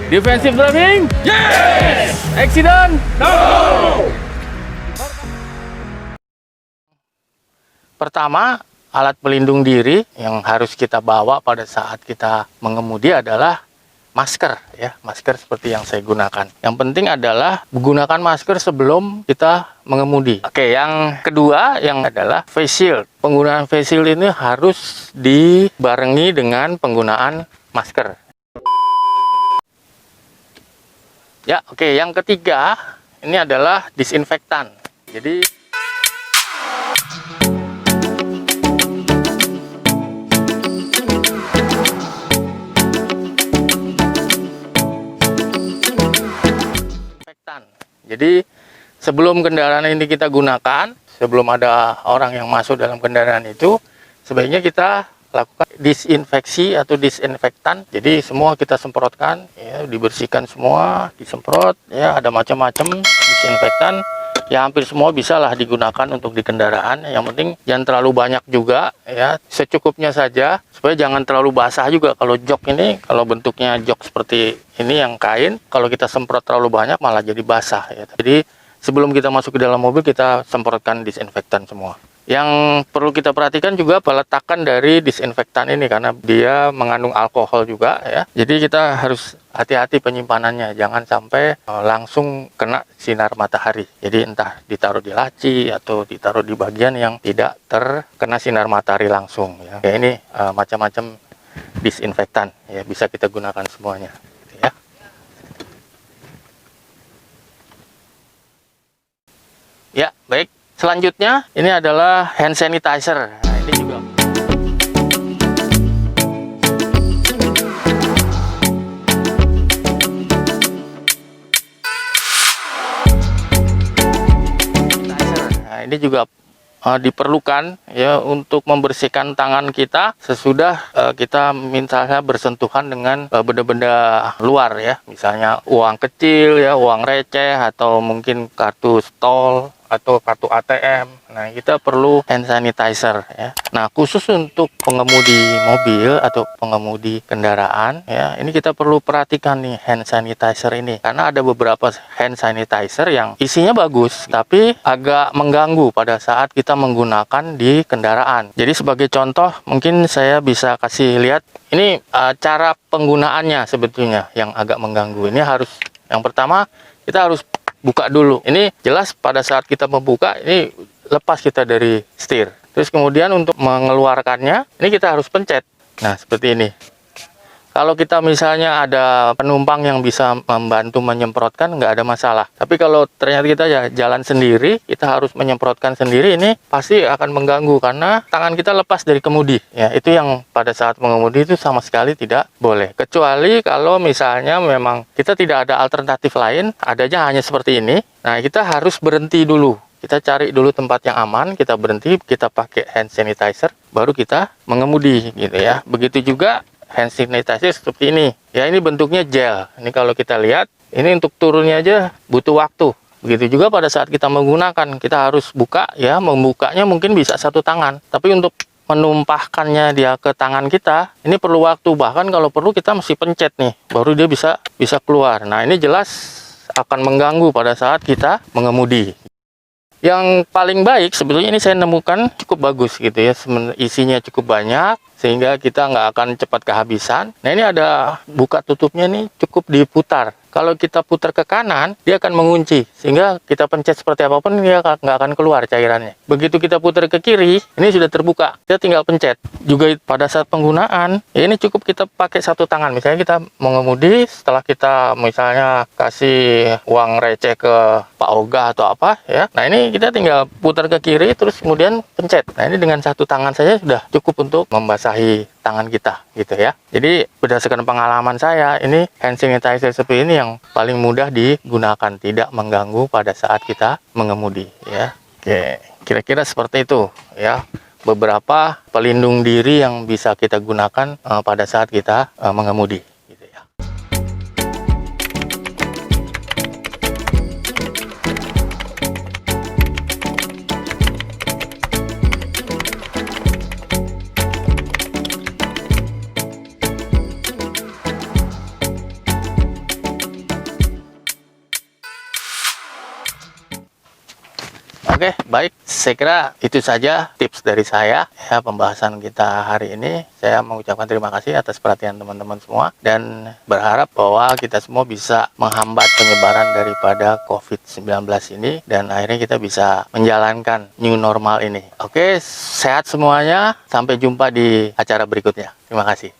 Defensive driving? Yes! Accident? No! Pertama, alat pelindung diri yang harus kita bawa pada saat kita mengemudi adalah masker ya, masker seperti yang saya gunakan. Yang penting adalah menggunakan masker sebelum kita mengemudi. Oke, yang kedua yang adalah face shield. Penggunaan face shield ini harus dibarengi dengan penggunaan masker. Ya, oke, yang ketiga ini adalah disinfektan. Jadi Jadi sebelum kendaraan ini kita gunakan, sebelum ada orang yang masuk dalam kendaraan itu, sebaiknya kita lakukan disinfeksi atau disinfektan. Jadi semua kita semprotkan, ya, dibersihkan semua, disemprot, ya, ada macam-macam disinfektan. Ya hampir semua bisalah digunakan untuk di kendaraan. Yang penting jangan terlalu banyak juga, ya, secukupnya saja supaya jangan terlalu basah juga. Kalau jok ini, kalau bentuknya jok seperti ini yang kain, kalau kita semprot terlalu banyak malah jadi basah, ya. Jadi sebelum kita masuk ke dalam mobil kita semprotkan disinfektan semua. Yang perlu kita perhatikan juga peletakan dari disinfektan ini karena dia mengandung alkohol juga, ya. Jadi kita harus hati-hati penyimpanannya, jangan sampai langsung kena sinar matahari. Jadi entah ditaruh di laci atau ditaruh di bagian yang tidak terkena sinar matahari langsung, ya. Ya ini macam-macam disinfektan, ya, bisa kita gunakan semuanya, gitu ya. Ya, baik. Selanjutnya ini adalah hand sanitizer. Nah, ini juga diperlukan, ya, untuk membersihkan tangan kita sesudah kita misalnya bersentuhan dengan benda-benda luar, ya, misalnya uang kecil, ya, uang receh atau mungkin kartu stol atau kartu ATM. Nah, kita perlu hand sanitizer, ya. Nah, khusus untuk pengemudi mobil atau pengemudi kendaraan, ya, ini kita perlu perhatikan nih hand sanitizer ini karena ada beberapa hand sanitizer yang isinya bagus tapi agak mengganggu pada saat kita menggunakan di kendaraan. Jadi sebagai contoh mungkin saya bisa kasih lihat ini cara penggunaannya sebetulnya yang agak mengganggu. Ini harus, yang pertama kita harus buka dulu. Ini jelas pada saat kita membuka ini lepas kita dari setir. Terus kemudian untuk mengeluarkannya ini kita harus pencet. Nah, seperti ini. Kalau kita misalnya ada penumpang yang bisa membantu menyemprotkan, nggak ada masalah. Tapi kalau ternyata kita ya jalan sendiri, kita harus menyemprotkan sendiri, ini pasti akan mengganggu karena tangan kita lepas dari kemudi. Ya, itu yang pada saat mengemudi itu sama sekali tidak boleh. Kecuali kalau misalnya memang kita tidak ada alternatif lain, adanya hanya seperti ini. Nah, kita harus berhenti dulu. Kita cari dulu tempat yang aman, kita berhenti, kita pakai hand sanitizer, baru kita mengemudi, gitu ya. Begitu juga hand sanitizer seperti ini, ya, ini bentuknya gel. Ini kalau kita lihat, ini untuk turunnya aja butuh waktu. Begitu juga pada saat kita menggunakan, kita harus buka, ya, membukanya mungkin bisa satu tangan, tapi untuk menumpahkannya dia ke tangan kita, ini perlu waktu. Bahkan kalau perlu kita mesti pencet nih, baru dia bisa keluar. Nah, ini jelas akan mengganggu pada saat kita mengemudi. Yang paling baik sebetulnya ini saya nemukan cukup bagus, gitu ya, isinya cukup banyak sehingga kita nggak akan cepat kehabisan. Nah, ini ada buka tutupnya nih, cukup diputar. Kalau kita putar ke kanan, dia akan mengunci. Sehingga kita pencet seperti apapun, dia nggak akan keluar cairannya. Begitu kita putar ke kiri, ini sudah terbuka. Kita tinggal pencet. Juga pada saat penggunaan, ya ini cukup kita pakai satu tangan. Misalnya kita mengemudi, setelah kita misalnya kasih uang receh ke Pak Oga atau apa, ya. Nah, ini kita tinggal putar ke kiri, terus kemudian pencet. Nah, ini dengan satu tangan saja sudah cukup untuk membasahi tangan kita, gitu ya. Jadi berdasarkan pengalaman saya, ini hand sanitizer seperti ini yang paling mudah digunakan, tidak mengganggu pada saat kita mengemudi, ya. Oke, kira-kira seperti itu, ya, beberapa pelindung diri yang bisa kita gunakan pada saat kita mengemudi. Oke, baik. Saya kira itu saja tips dari saya ya pembahasan kita hari ini. Saya mengucapkan terima kasih atas perhatian teman-teman semua dan berharap bahwa kita semua bisa menghambat penyebaran daripada COVID-19 ini dan akhirnya kita bisa menjalankan new normal ini. Oke, sehat semuanya. Sampai jumpa di acara berikutnya. Terima kasih.